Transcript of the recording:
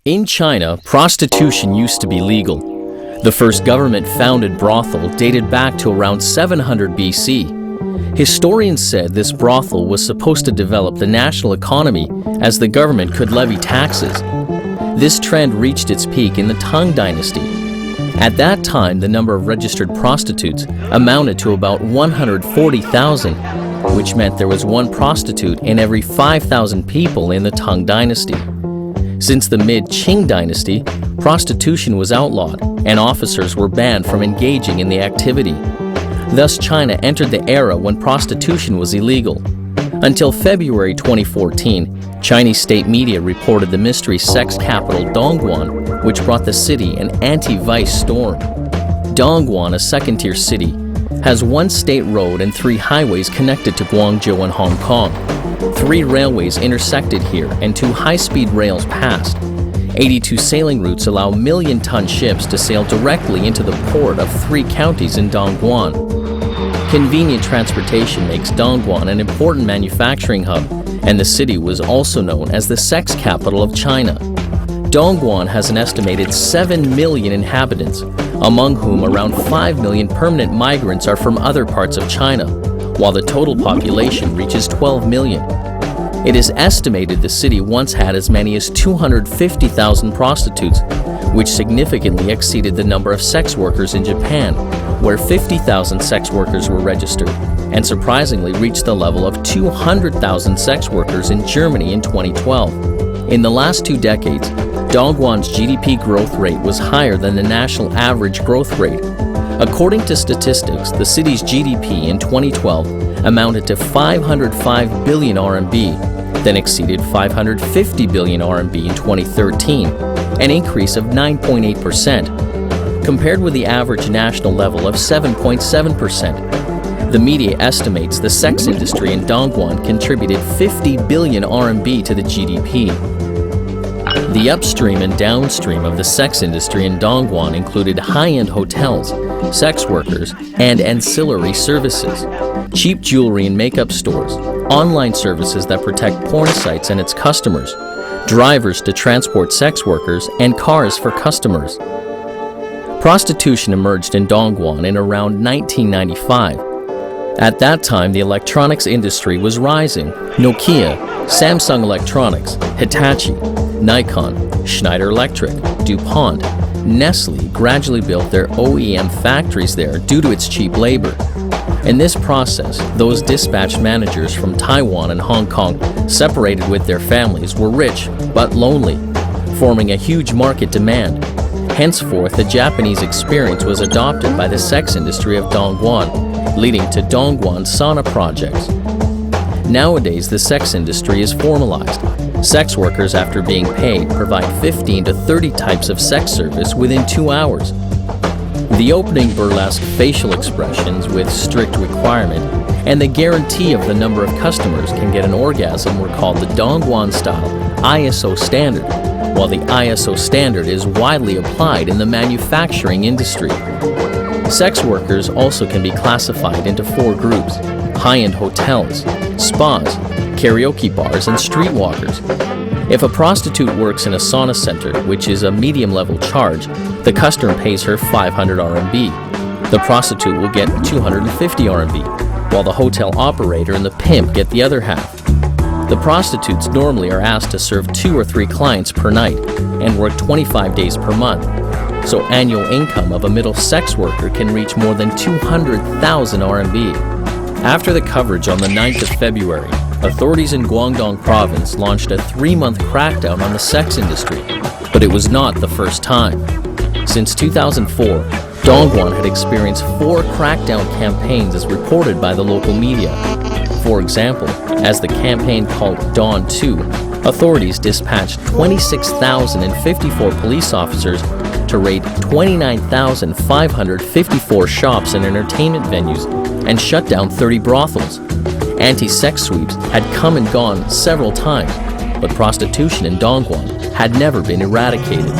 In China, prostitution used to be legal. The first government-founded brothel dated back to around 700 BC. Historians said this brothel was supposed to develop the national economy as the government could levy taxes. This trend reached its peak in the Tang Dynasty. At that time, the number of registered prostitutes amounted to about 140,000, which meant there was one prostitute in every 5,000 people in the Tang Dynasty. Since the mid-Qing dynasty, prostitution was outlawed and officers were banned from engaging in the activity. Thus, China entered the era when prostitution was illegal. Until February 2014, Chinese state media reported the mystery sex capital Dongguan, which brought the city an anti-vice storm. Dongguan, a second-tier city, has one state road and 3 highways connected to Guangzhou and Hong Kong. 3 railways intersected here and 2 high-speed rails passed. 82 sailing routes allow million-ton ships to sail directly into the port of 3 counties in Dongguan. Convenient transportation makes Dongguan an important manufacturing hub, and the city was also known as the sex capital of China. Dongguan has an estimated 7 million inhabitants, among whom around 5 million permanent migrants are from other parts of China, while the total population reaches 12 million. It is estimated the city once had as many as 250,000 prostitutes, which significantly exceeded the number of sex workers in Japan, where 50,000 sex workers were registered, and surprisingly reached the level of 200,000 sex workers in Germany in 2012. In the last 2 decades, Dongguan's GDP growth rate was higher than the national average growth rate. According to statistics, the city's GDP in 2012 amounted to 505 billion RMB, then exceeded 550 billion RMB in 2013, an increase of 9.8%, compared with the average national level of 7.7%. The media estimates the sex industry in Dongguan contributed 50 billion RMB to the GDP. The upstream and downstream of the sex industry in Dongguan included high-end hotels, sex workers, and ancillary services, cheap jewelry and makeup stores, online services that protect porn sites and its customers, drivers to transport sex workers, and cars for customers. Prostitution emerged in Dongguan in around 1995. At that time, the electronics industry was rising. Nokia, Samsung Electronics, Hitachi, Nikon, Schneider Electric, DuPont, Nestle gradually built their OEM factories there due to its cheap labor. In this process, those dispatch managers from Taiwan and Hong Kong, separated with their families, were rich but lonely, forming a huge market demand. Henceforth, the Japanese experience was adopted by the sex industry of Dongguan, leading to Dongguan sauna projects. Nowadays, the sex industry is formalized. Sex workers, after being paid, provide 15 to 30 types of sex service within 2 hours. The opening burlesque facial expressions with strict requirement and the guarantee of the number of customers can get an orgasm were called the Dongguan-style ISO standard, while the ISO standard is widely applied in the manufacturing industry. Sex workers also can be classified into 4 groups: high-end hotels, spas, karaoke bars, and streetwalkers. If a prostitute works in a sauna center, which is a medium-level charge, the customer pays her 500 RMB. The prostitute will get 250 RMB, while the hotel operator and the pimp get the other half. The prostitutes normally are asked to serve 2 or 3 clients per night and work 25 days per month. So annual income of a middle sex worker can reach more than 200,000 RMB. After the coverage on the 9th of February, authorities in Guangdong province launched a 3-month crackdown on the sex industry, but it was not the first time. Since 2004, Dongguan had experienced 4 crackdown campaigns as reported by the local media. For example, as the campaign called Dawn 2, authorities dispatched 26,054 police officers to raid 29,554 shops and entertainment venues and shut down 30 brothels. Anti-sex sweeps had come and gone several times, but prostitution in Dongguan had never been eradicated.